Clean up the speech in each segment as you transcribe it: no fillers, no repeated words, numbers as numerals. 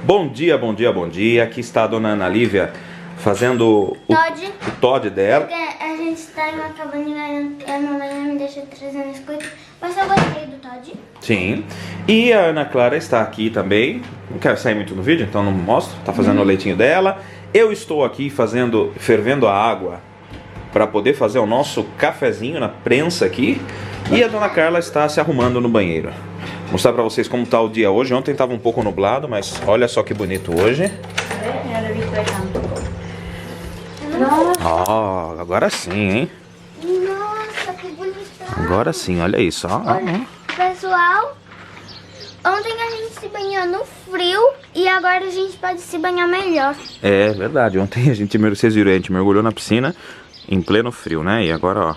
Bom dia, bom dia, bom dia. Aqui está a dona Ana Lívia fazendo o Todd dela. Porque a gente está em uma cabaninha e a mamãe não me deixa trazendo as coisas. Mas eu gostei do Todd. Sim. E a Ana Clara está aqui também. Não quero sair muito no vídeo, então não mostro. Está fazendo o leitinho dela. Eu estou aqui fervendo a água para poder fazer o nosso cafezinho na prensa aqui. E a dona Carla está se arrumando no banheiro. Vou mostrar para vocês como está o dia hoje. Ontem estava um pouco nublado, mas olha só que bonito hoje. Ó, agora sim, hein? Nossa, que bonito. Agora sim, olha isso, ó. Olha, pessoal, ontem a gente se banhou no frio e agora a gente pode se banhar melhor. É verdade, ontem vocês viram, a gente mergulhou na piscina em pleno frio, né? E agora, ó,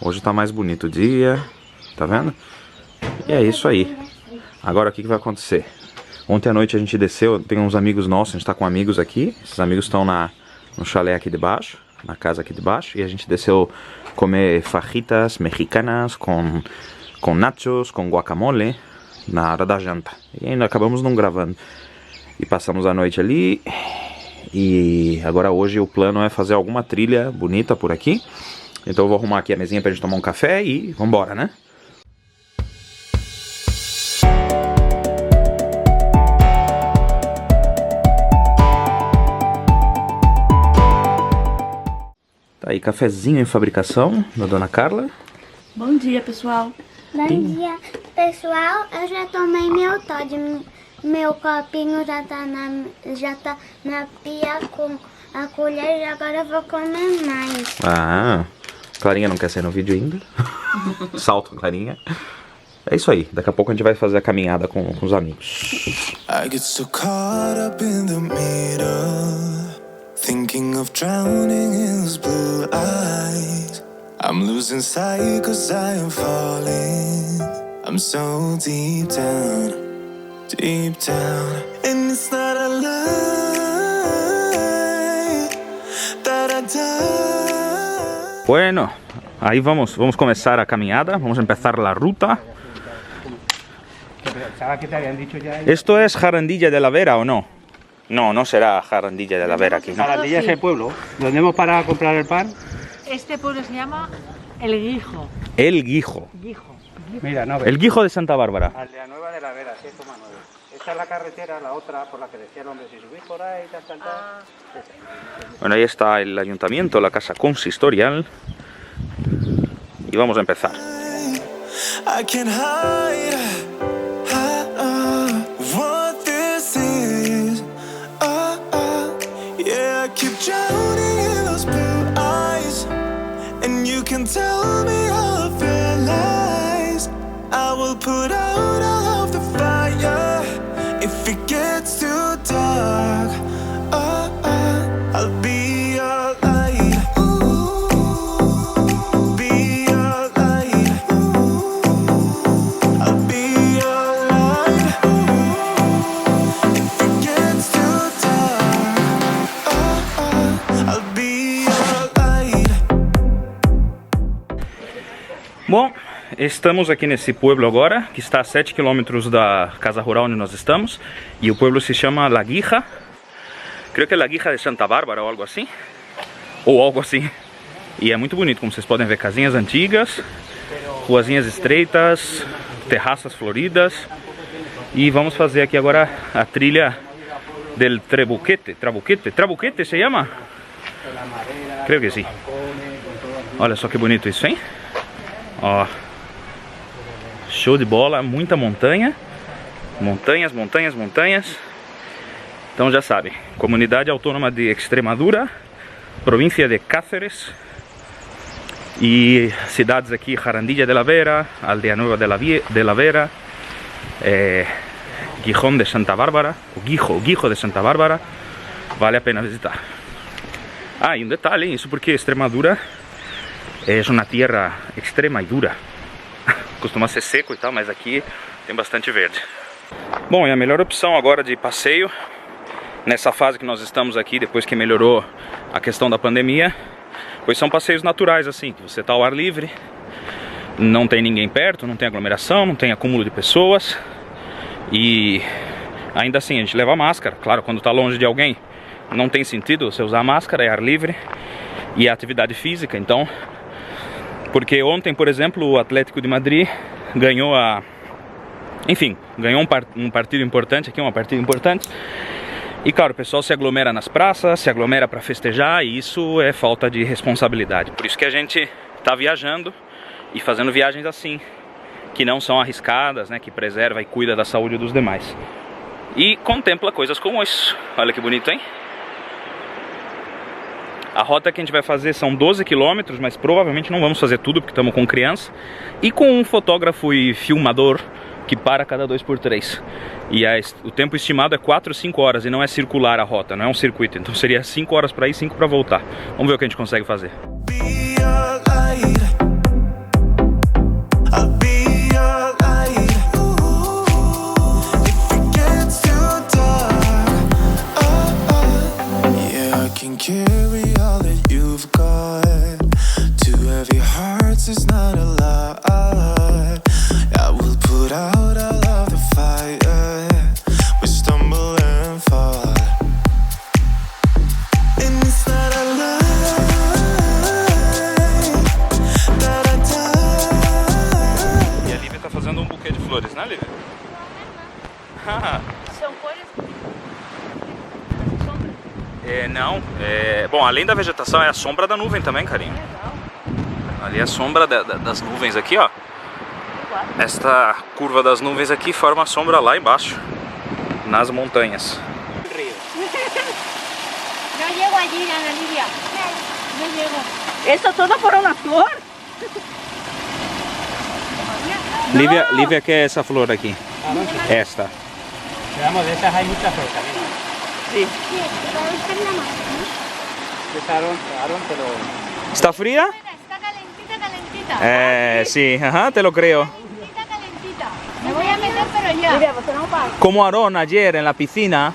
hoje tá mais bonito o dia, tá vendo? E é isso aí. Agora o que vai acontecer? Ontem à noite a gente desceu, tem uns amigos nossos, a gente tá com amigos aqui. Esses amigos estão no chalé aqui de baixo, na casa aqui de baixo. E a gente desceu comer fajitas mexicanas com nachos, com guacamole na hora da janta. E ainda acabamos não gravando. E passamos a noite ali. E agora hoje o plano é fazer alguma trilha bonita por aqui. Então eu vou arrumar aqui a mesinha pra gente tomar um café e vambora, né? Tá aí, cafezinho em fabricação da dona Carla. Bom dia, pessoal. Bom dia, pessoal. Eu já tomei meu Todd. Meu copinho já tá na pia com a colher e agora eu vou comer mais. Ah, Clarinha não quer sair no vídeo ainda. Salto, Clarinha. É isso aí, daqui a pouco a gente vai fazer a caminhada com os amigos. I get so caught up in the middle, thinking of drowning in those blue eyes. I'm losing sight cause I am falling. I'm so deep down, and it's not a lie that I die. Bueno, aí vamos começar a caminhada, vamos empezar la ruta. ¿Esto es Jarandilla de la Vera o no? No, no será Jarandilla de la Vera aquí, ¿no? Jarandilla es el pueblo, donde hemos parado a comprar el pan. Este pueblo se llama El Guijo. El Guijo. Mira, no ves. El Guijo de Santa Bárbara. Aldea Nueva de la Vera, 7,9. Esta es la carretera, la otra por la que decía el hombre, si subís por ahí, tal. Bueno, ahí está el ayuntamiento, la casa consistorial. Y vamos a empezar. I can't hide what this is. Yeah, I keep drowning in those blue eyes, and you can tell me all of your lies. I will put out all of the fire if it gets too dark. I'll be your light. Be your light. I'll be your light. If it gets too dark, I'll be your light. Bom, estamos aqui nesse pueblo agora, que está a 7 km da casa rural onde nós estamos. E o pueblo se chama La Guija. Creio que é La Guija de Santa Bárbara ou algo assim. Ou algo assim. E é muito bonito, como vocês podem ver. Casinhas antigas, ruazinhas estreitas, terraças floridas. E vamos fazer aqui agora a trilha del Trabuquete. Trabuquete se chama? Creio que sim. Olha só que bonito isso, hein? Ó, show de bola, muita montanha. Montanhas. Então já sabem, Comunidade Autônoma de Extremadura, província de Cáceres. E cidades aqui, Jarandilla de la Vera, Aldea Nueva de la Vera, Gijón de Santa Bárbara, o Guijo de Santa Bárbara. Vale a pena visitar. Ah, e um detalhe, isso porque Extremadura é uma terra extrema e dura. Costuma ser seco e tal, mas aqui tem bastante verde. Bom, e a melhor opção agora de passeio, nessa fase que nós estamos aqui, depois que melhorou a questão da pandemia, pois são passeios naturais assim, que você está ao ar livre, não tem ninguém perto, não tem aglomeração, não tem acúmulo de pessoas. E Ainda assim, a gente leva máscara. Claro, quando tá longe de alguém, não tem sentido você usar máscara, é ar livre e é atividade física. Então, porque ontem, por exemplo, o Atlético de Madrid ganhou ganhou um partido importante aqui, uma partida importante. E claro, o pessoal se aglomera nas praças, se aglomera para festejar, e isso é falta de responsabilidade. Por isso que a gente tá viajando e fazendo viagens assim, que não são arriscadas, né, que preserva e cuida da saúde dos demais. E contempla coisas como isso. Olha que bonito, hein? A rota que a gente vai fazer são 12 km, mas provavelmente não vamos fazer tudo porque estamos com criança. E com um fotógrafo e filmador que para a cada 2x3. E o tempo estimado é 4 ou 5 horas e não é circular a rota, não é um circuito. Então seria 5 horas para ir, 5 para voltar. Vamos ver o que a gente consegue fazer. Carry all that you've got. Two heavy hearts is not a lie. I will put out all of the fire. We stumble and fall, and it's not a lie that I die. E a Lívia tá fazendo um buquê de flores, né, Lívia? São cores. Não, bom, além da vegetação é a sombra da nuvem também, carinho. Ali é a sombra das nuvens aqui, ó. Esta curva das nuvens aqui forma a sombra lá embaixo, nas montanhas. No llego allí, Ana Livia. No llego. ¿Esto todo por una flor? Lívia quer essa flor aqui. Esta. Veamos, de esas hay muchas flores también. Sí. Aaron te lo... Está fría? Está calentita, calentita. Sí, ajá, te lo creo. Calentita, calentita. Me voy a meter, pero ya. Mira, pues no pasa. Como Aarón ayer en la piscina.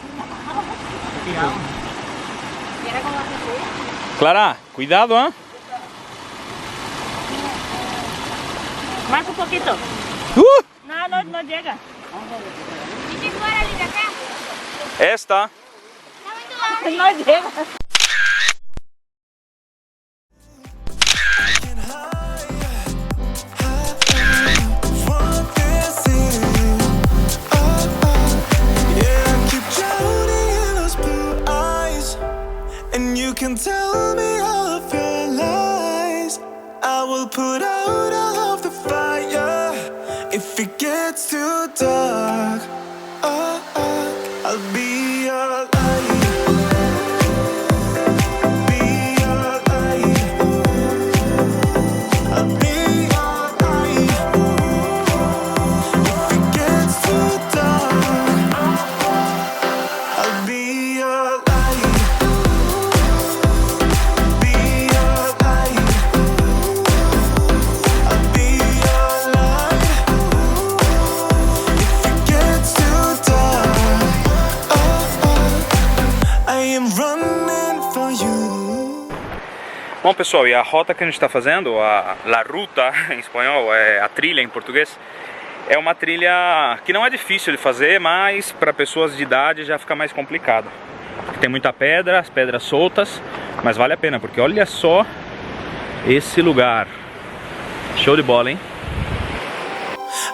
Clara, cuidado, ¿eh? Más un poquito. No llega. ¿Y qué fuera, Lívia, acá? Esta. No llega. Can tell me all of your lies. I will put out all of the fire. If it gets too dark, I'll be your light. Be your light. I'll be your light. If it gets too dark, I'll be your light. Bom, pessoal, e a rota que a gente está fazendo, La Ruta em espanhol, a trilha em português, é uma trilha que não é difícil de fazer, mas para pessoas de idade já fica mais complicado. Tem muita pedra, as pedras soltas, mas vale a pena, porque olha só esse lugar. Show de bola, hein?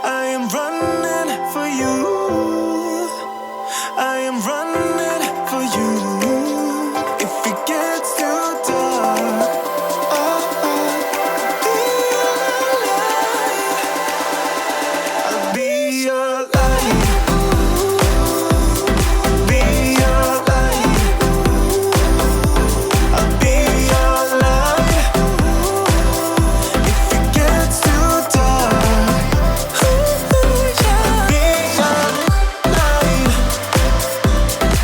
I am running for you. I am running for you. If it gets too dark, I'll be your light. Be your light. I'll be your light. If it gets too dark, I'll be your light.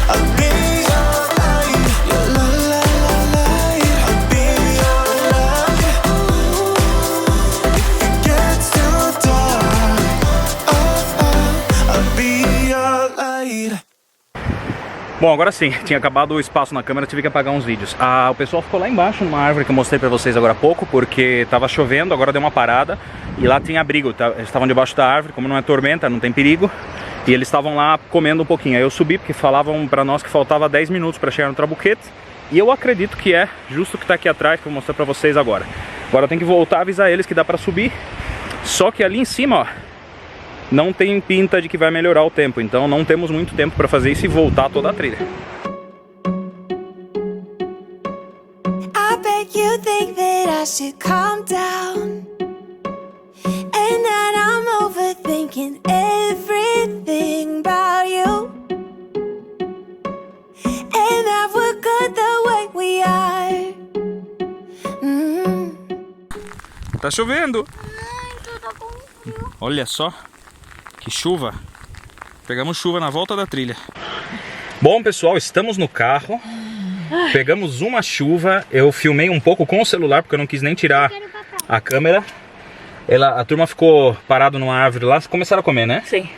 I'll be your light. Your light. I'll be your light. If it gets too dark, I'll be your light. Bom, agora sim, tinha acabado o espaço na câmera, tive que apagar uns vídeos. O pessoal ficou lá embaixo numa árvore que eu mostrei pra vocês agora há pouco, porque tava chovendo, agora deu uma parada e lá tem abrigo, eles estavam debaixo da árvore, como não é tormenta, não tem perigo. E eles estavam lá comendo um pouquinho. Aí eu subi porque falavam pra nós que faltava 10 minutos pra chegar no Trabuquete. E eu acredito que é justo o que tá aqui atrás, que eu vou mostrar pra vocês agora. Agora eu tenho que voltar a avisar eles que dá pra subir. Só que ali em cima, ó, não tem pinta de que vai melhorar o tempo. Então não temos muito tempo pra fazer isso e voltar toda a trilha. I bet you think that I should calm down, and that I'm overthinking everything about you, and that we're good the way we are. Tá chovendo. Olha só que chuva. Pegamos chuva na volta da trilha. Bom, pessoal, estamos no carro. Pegamos uma chuva. Eu filmei um pouco com o celular porque eu não quis nem tirar a câmera. A turma ficou parado numa árvore lá. Começaram a comer, né? Sim.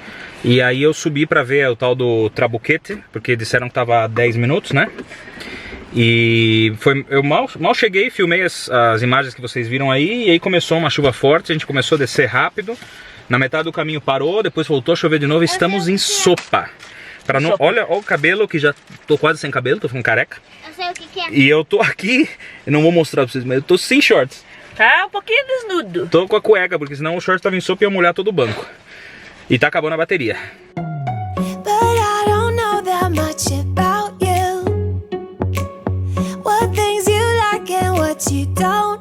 E aí eu subi pra ver o tal do Trabuquete, porque disseram que tava 10 minutos, né? E eu mal cheguei, filmei as imagens que vocês viram aí. E aí começou uma chuva forte, a gente começou a descer rápido. Na metade do caminho parou, depois voltou a chover de novo. Estamos em sopa. Olha o cabelo, que já tô quase sem cabelo, tô ficando careca. Eu sei o que é. E eu tô aqui, eu não vou mostrar pra vocês, mas eu tô sem shorts. Tá um pouquinho desnudo. Tô com a cueca, porque senão o short tava em sopa e ia molhar todo o banco. E tá acabando a bateria. But I don't know that much about you, what things you like and what you don't.